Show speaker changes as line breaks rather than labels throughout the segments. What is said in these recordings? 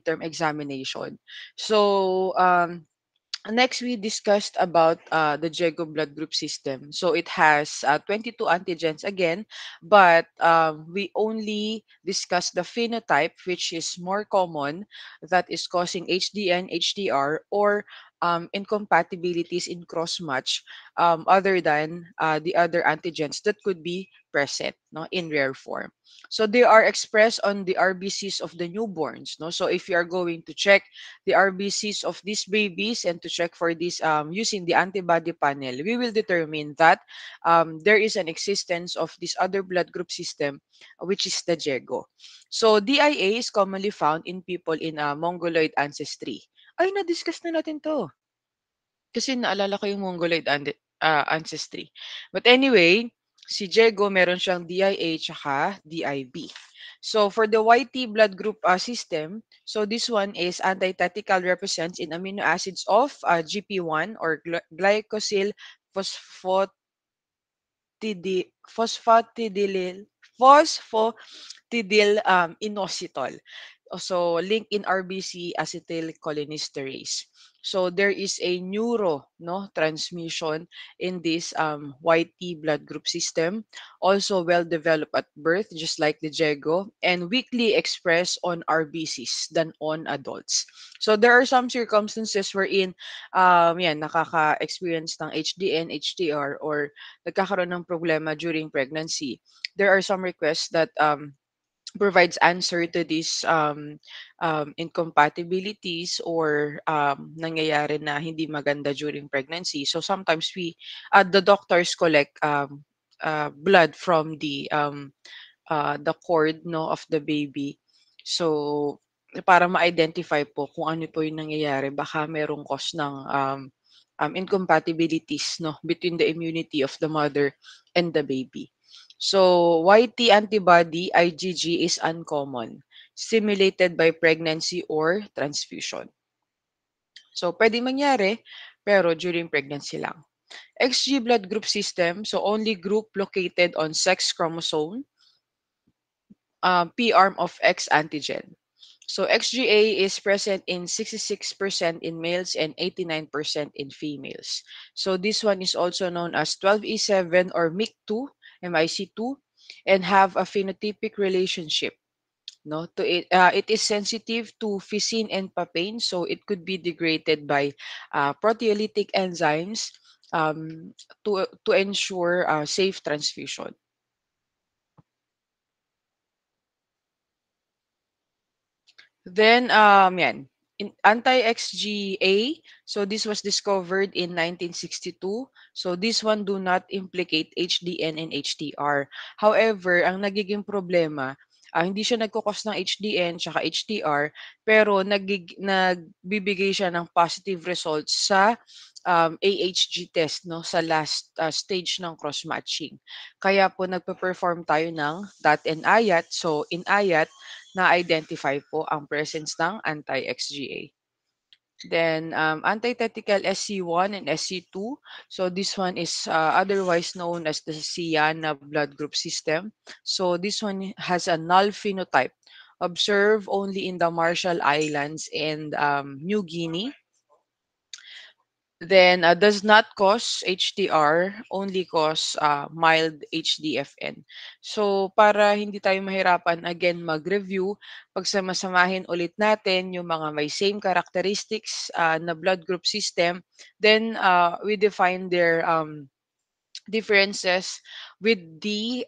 midterm examination. So next, we discussed about the JEGO blood group system. So it has 22 antigens again, but we only discussed the phenotype, which is more common, that is causing HDN, HDR, or incompatibilities in cross-match, other than the other antigens that could be present, no, in rare form. So they are expressed on the RBCs of the newborns. No? So if you are going to check the RBCs of these babies and to check for this using the antibody panel, we will determine that there is an existence of this other blood group system, which is the JEGO. So DIA is commonly found in people in Mongoloid ancestry. Ay, na-discuss na natin to. Kasi naalala ko yung Mongoloid ancestry. But anyway, si JEGO meron siyang DIA tsaka DIB. So for the YT blood group system, so this one is antithetical represents in amino acids of GP1 or glycosyl phosphatidyl inositol. So link in RBC acetylcholinesterase. So there is a transmission in this YT blood group system, also well developed at birth, just like the JEGO, and weakly expressed on RBCs than on adults. So there are some circumstances wherein nakaka-experience ng HDN, HDR, or nagkakaroon ng problema during pregnancy. There are some requests that provides answer to these incompatibilities or nangyayari na hindi maganda during pregnancy. So sometimes the doctors collect blood from the cord, no, of the baby. So para ma-identify po kung ano po yung nangyayari, baka merong cause ng incompatibilities, no, between the immunity of the mother and the baby. So YT antibody IgG is uncommon, stimulated by pregnancy or transfusion. So pwede mangyari pero during pregnancy lang. XG blood group system, so only group located on sex chromosome, P arm of X antigen. So XGA is present in 66% in males and 89% in females. So this one is also known as 12E7 or MIC2, MIC2, and have a phenotypic relationship. No, to it, it is sensitive to phycin and papain, so it could be degraded by proteolytic enzymes to ensure safe transfusion. Then, anti-XGA. So this was discovered in 1962. So this one do not implicate HDN and HDR. However, ang nagiging problema, hindi siya nagkukos ng HDN tsaka HDR, pero nagbibigay siya ng positive results sa AHG test, no, sa last stage ng cross-matching. Kaya po nagpe-perform tayo ng DAT and IAT. So in IAT, na-identify po ang presence ng anti-XGA. Then, antithetical SC1 and SC2. So this one is otherwise known as the Siana blood group system. So this one has a null phenotype, observed only in the Marshall Islands and New Guinea. Then does not cause HDR, only cause mild HDFN. So para hindi tayo mahirapan again mag-review, pagsamasamahin ulit natin yung mga may same characteristics na blood group system, then we define their differences with the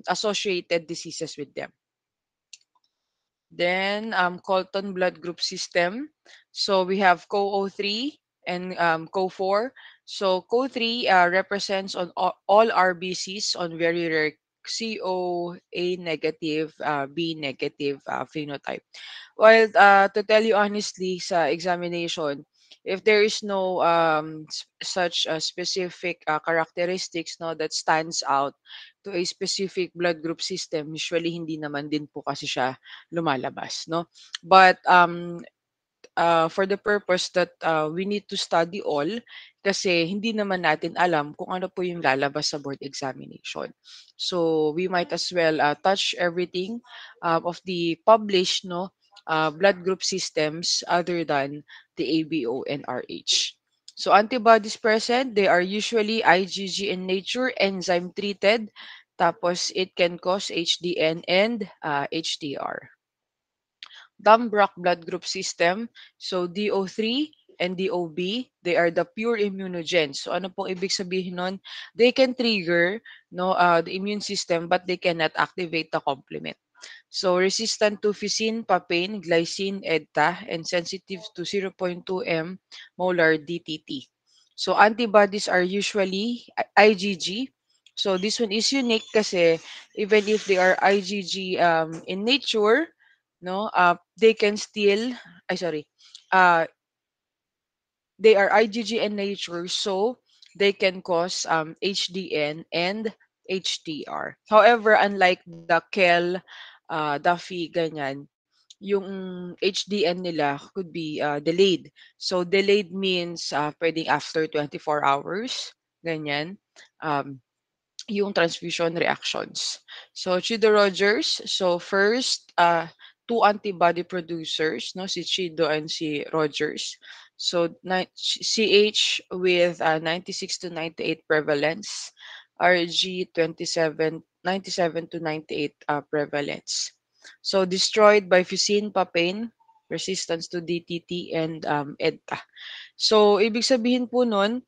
associated diseases with them. Then Colton blood group system. So we have CoO3 and CoO4. So CoO3 represents on all RBCs on very rare CoA negative, B negative phenotype. Well, to tell you honestly, sa examination, if there is no such specific characteristics, no, that stands out to a specific blood group system, usually hindi naman din po kasi siya lumalabas, no? But for the purpose that we need to study all, kasi hindi naman natin alam kung ano po yung lalabas sa board examination. So we might as well touch everything of the published, no, blood group systems other than the ABO and RH. So antibodies present, they are usually IgG in nature, enzyme treated, tapos it can cause HDN and HDR. Dumbrock blood group system. So DO3 and DOB, they are the pure immunogens. So ano pong ibig sabihin nun? They can trigger the immune system but they cannot activate the complement. So resistant to fusin, papain, glycine, EDTA, and sensitive to 0.2 m molar DTT. So antibodies are usually IgG. So this one is unique kasi even if they are IgG in nature, they can still, I sorry, uh, they are IgG in nature, so they can cause HDN and HDR. However, unlike the KEL, Duffy, ganyan, yung HDN nila could be delayed. So delayed means pwedeng after 24 hours, ganyan. Um, yung transfusion reactions. So, Chido Rogers. So, first, two antibody producers, no, si Chido and si Rogers. So, CH with 96 to 98 prevalence, RG 97 to 98 prevalence. So, destroyed by fusin, papain, resistance to DTT, and EDTA. So, ibig sabihin po nun,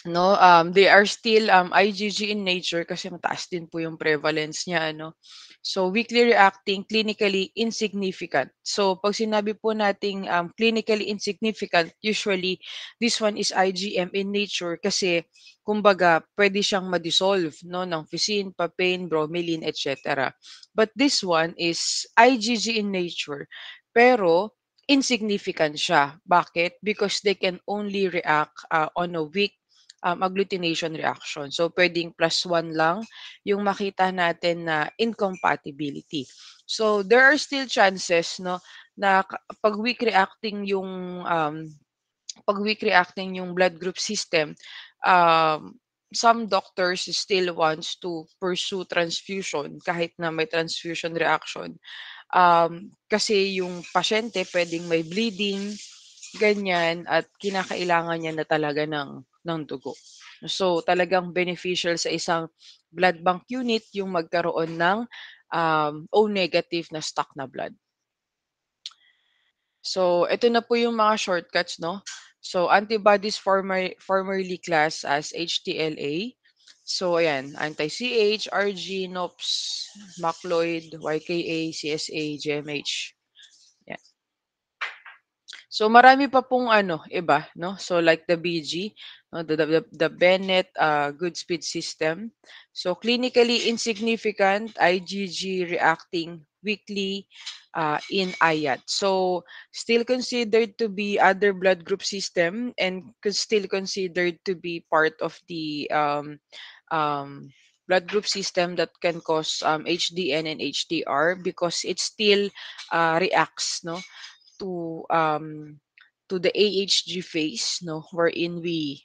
they are still IgG in nature kasi mataas din po yung prevalence niya, ano. So weakly reacting, clinically insignificant. So pag sinabi po nating clinically insignificant, usually this one is IgM in nature kasi kumbaga pwede siyang ma-dissolve, no, ng fusin, papain, bromelain, etc. But this one is IgG in nature pero insignificant siya. Bakit? Because they can only react on a weak agglutination reaction. So, pwedeng +1 lang yung makita natin na incompatibility. So, there are still chances, no, na pag weak reacting yung blood group system, some doctors still wants to pursue transfusion kahit na may transfusion reaction. Kasi yung pasyente pwedeng may bleeding, ganyan, at kinakailangan niya na talaga ng dugo. So, talagang beneficial sa isang blood bank unit yung magkaroon ng O negative na stock na blood. So, ito na po yung mga shortcuts, no? So, antibodies formerly classed as HTLA. So, ayan, anti-CH, RG, NOPS, macloid, YKA, CSA, GMH. So marami pa pong iba, no? So like the BG, no, the Bennett Goodspeed system. So clinically insignificant, IgG reacting weakly in IAT. So still considered to be other blood group system and still considered to be part of the um, blood group system that can cause HDN and HDR because it still reacts, no, to the AHG phase, no, wherein we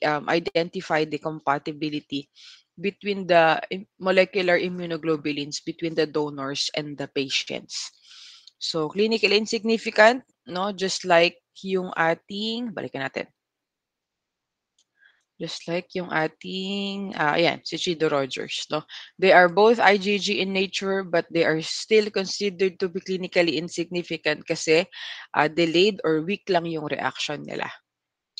identify the compatibility between the molecular immunoglobulins between the donors and the patients. So clinically insignificant, no, just like yung ating balikan natin. Just like yung ating, ayan, si Chido Rogers, no? They are both IgG in nature, but they are still considered to be clinically insignificant kasi delayed or weak lang yung reaction nila.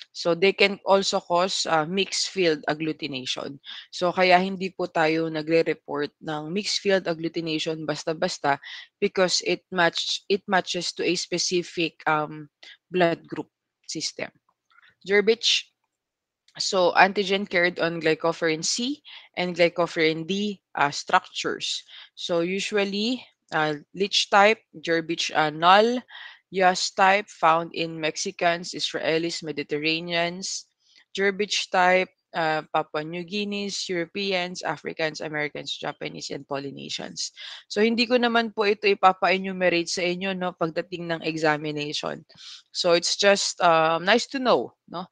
So they can also cause mixed field agglutination. So kaya hindi po tayo nagre-report ng mixed field agglutination basta-basta because it matches to a specific blood group system. Gerbich. So antigen carried on glycophorin C and glycophorin D structures. So usually Leach type, Gerbich null, Yas type found in Mexicans, Israelis, Mediterraneans, Gerbich type, Papua New Guineas, Europeans, Africans, Americans, Japanese, and Polynesians. So hindi ko naman po ito ipapa-enumerate sa inyo, no, pagdating ng examination. So it's just nice to know, no,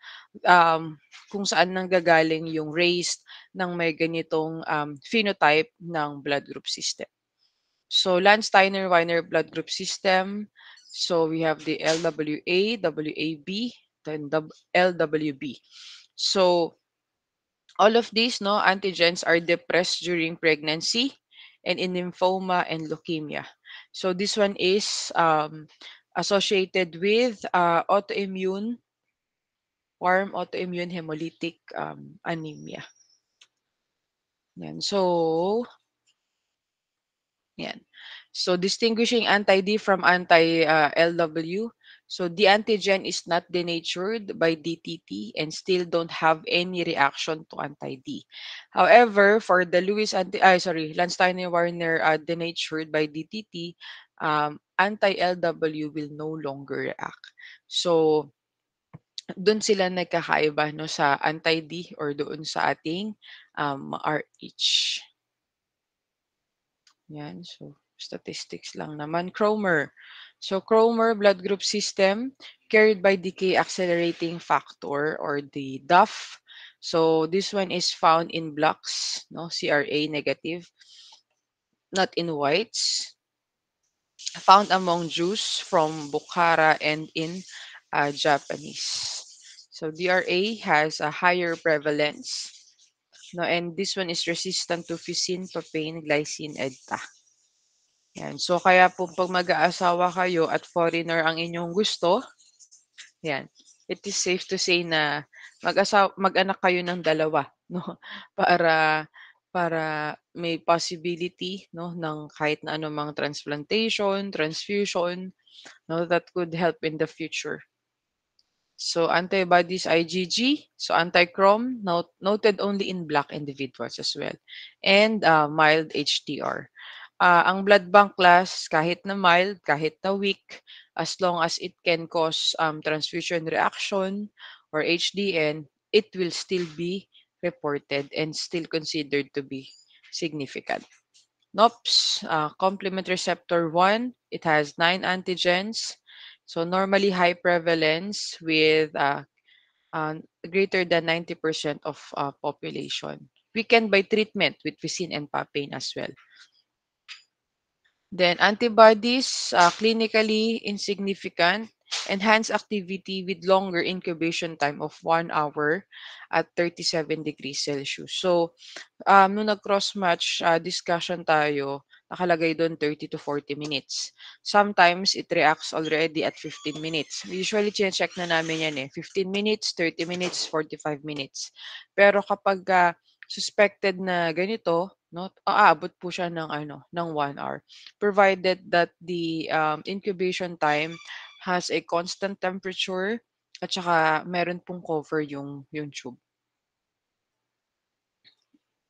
kung saan nanggagaling yung race ng may ganitong phenotype ng blood group system. So Landsteiner-Weiner blood group system. So we have the LWA, WAB, then LWB. So all of these no antigens are depressed during pregnancy and in lymphoma and leukemia. So this one is associated with warm autoimmune hemolytic anemia. Yan. So, yan. So, distinguishing anti-D from anti-LW. So, the antigen is not denatured by DTT and still don't have any reaction to anti-D. However, for the Landsteiner-Warner denatured by DTT, anti-LW will no longer react. So, doon sila nagkakaiba no sa anti-D or doon sa ating RH. Yan. So, statistics lang naman. Cromer. So, Cromer blood group system carried by decay accelerating factor or the DUF. So, this one is found in blacks, no, CRA negative, not in whites. Found among Jews from Bukhara and in Japanese. So, DRA has a higher prevalence. No, and this one is resistant to fusin, papain, glycine, EDTA. Yan. So, kaya po pag mag-aasawa kayo at foreigner ang inyong gusto, yan, it is safe to say na mag-anak kayo ng dalawa, no? Para may possibility, no, ng kahit na anumang transplantation, transfusion, no, that could help in the future. So, antibodies IgG, so anti-crom, noted only in black individuals as well, and mild HDR. Ang blood bank class, kahit na mild, kahit na weak, as long as it can cause transfusion reaction or HDN, it will still be reported and still considered to be significant. NOPS, complement receptor 1, it has 9 antigens. So normally high prevalence with greater than 90% of population. Weakened by treatment with Vicin and papain as well. Then antibodies, clinically insignificant, enhanced activity with longer incubation time of 1 hour at 37 degrees Celsius. So, nung nag-cross-match discussion tayo, nakalagay doon 30 to 40 minutes. Sometimes, it reacts already at 15 minutes. Usually, check na namin yan 15 minutes, 30 minutes, 45 minutes. Pero kapag suspected na ganito, no, aabot po siya ng, ng 1 hour. Provided that the incubation time has a constant temperature at saka meron pong cover yung tube.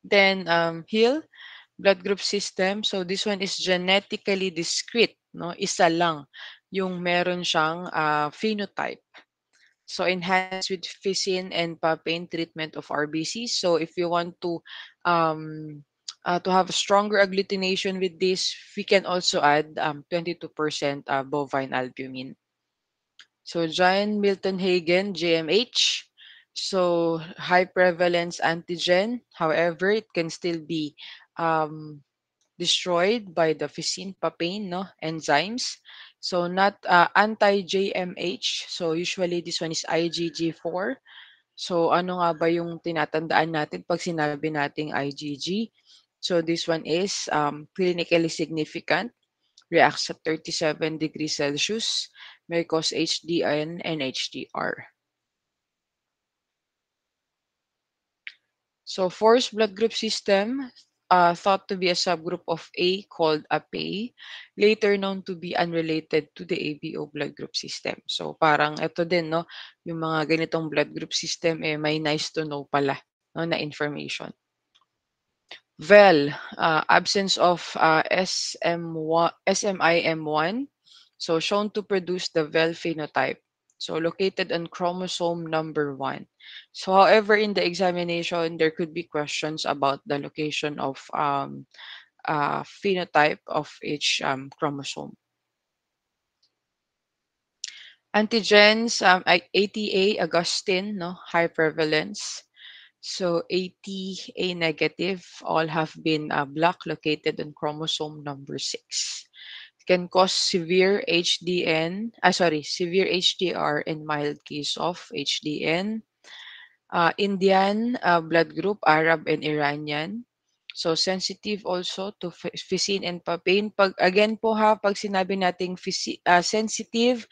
Then, HIL, blood group system. So, this one is genetically discrete. No? Isa lang yung meron siyang phenotype. So, enhanced with Vicin and papain treatment of RBC. So, if you want to have a stronger agglutination with this, we can also add 22% bovine albumin. So, John Milton Hagen, JMH. So, high prevalence antigen. However, it can still be um, destroyed by the Vicin papain enzymes. So, not anti-JMH. So, usually this one is IgG4. So, ano nga ba yung tinatandaan natin pag sinabi nating IgG? So, this one is clinically significant, reacts at 37 degrees Celsius, may cause HDN and HDR. So, forced blood group system, thought to be a subgroup of A called APA, later known to be unrelated to the ABO blood group system. So, parang ito din, no, yung mga ganitong blood group system, may nice to know pala, no, na information. VEL, absence of SMIM1, so shown to produce the VEL phenotype. So located on chromosome number 1. So however, in the examination, there could be questions about the location of phenotype of each chromosome. Antigens, ATA, Augustine, no, high prevalence. So 80 A negative all have been block located on chromosome number 6. Can cause severe severe HDR and mild case of HDN. Indian blood group, Arab and Iranian. So sensitive also to physin and papain. Pag again po ha, pag sinabi nating sensitive,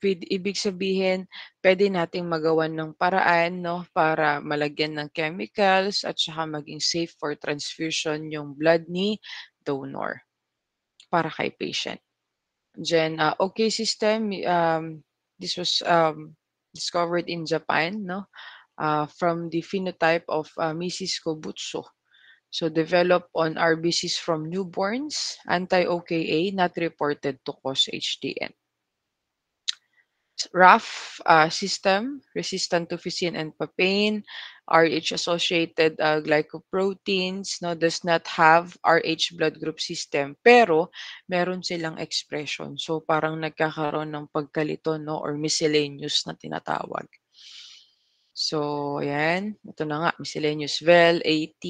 ibig sabihin pwede nating magawan ng paraan 'no, para malagyan ng chemicals at saka maging safe for transfusion yung blood ni donor para kay patient. Then, OK system, this was discovered in Japan, no, from the phenotype of Mrs. Kobutso. So, developed on RBCs from newborns, anti-OKA, not reported to cause HDN. RAF system, resistant to fusin and papain, RH-associated glycoproteins, no, does not have RH blood group system, pero meron silang expression. So parang nagkakaroon ng pagkalito, no, or miscellaneous na tinatawag. So ayan, ito na nga, miscellaneous VEL, AT,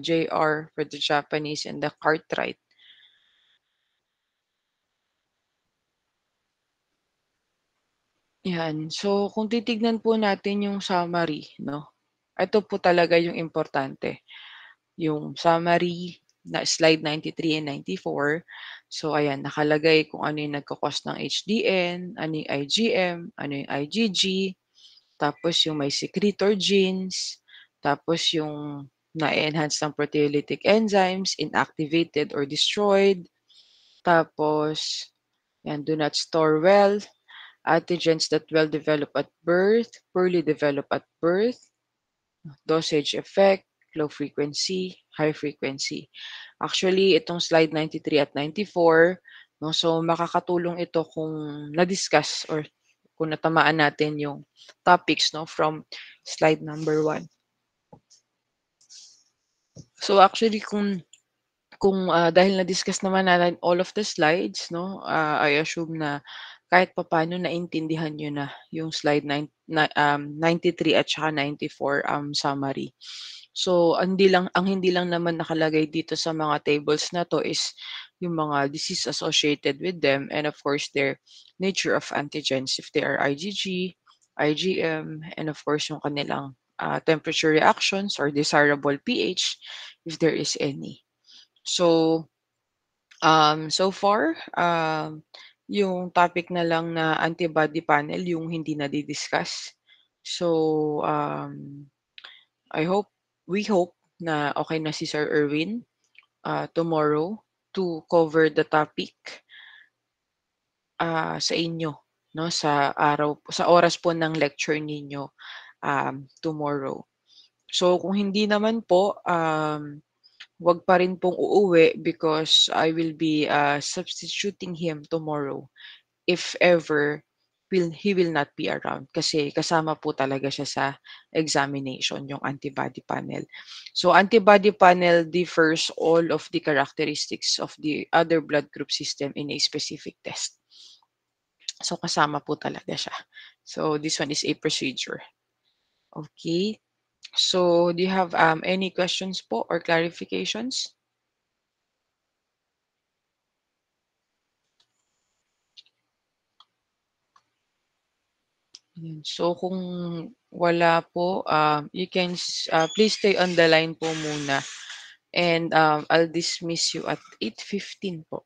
JR for the Japanese, and the Cartwright. Yan. So, kung titignan po natin yung summary, no? Ito po talaga yung importante. Yung summary na slide 93 and 94. So, ayan, nakalagay kung ano yung nagkakos ng HDN, ano yung IgM, ano yung IgG, tapos yung may secretor genes, tapos yung na-enhance ng proteolytic enzymes, inactivated or destroyed, tapos, yan, do not store well, antigens that well develop at birth, poorly develop at birth, dosage effect, low frequency, high frequency. Actually, itong slide 93 at 94, no, so makakatulong ito kung na-discuss or kung natamaan natin yung topics, no, from slide number 1. So actually, kung dahil na-discuss naman natin all of the slides 'no, I assume na kahit papaano naintindihan niyo na yung slide 93 at saka 94, summary. So ang hindi lang naman nakalagay dito sa mga tables na 'to is yung mga disease associated with them and of course their nature of antigens if they are IgG, IgM, and of course yung kanilang, temperature reactions or desirable pH if there is any. So, so far, yung topic na lang na antibody panel yung hindi nadi-discuss. So, I hope we hope na okay na si Sir Erwin, tomorrow to cover the topic, sa inyo 'no, sa oras po ng lecture ninyo, tomorrow. So, kung hindi naman po, 'wag pa rin pong uuwi because I will be, substituting him tomorrow if ever he will not be around kasi kasama po talaga siya sa examination, yung antibody panel. So, antibody panel differs all of the characteristics of the other blood group system in a specific test. So, kasama po talaga siya. So, this one is a procedure. Okay. So, do you have, any questions po or clarifications? So kung wala po, you can please stay on the line po muna and, I'll dismiss you at 8:15 po.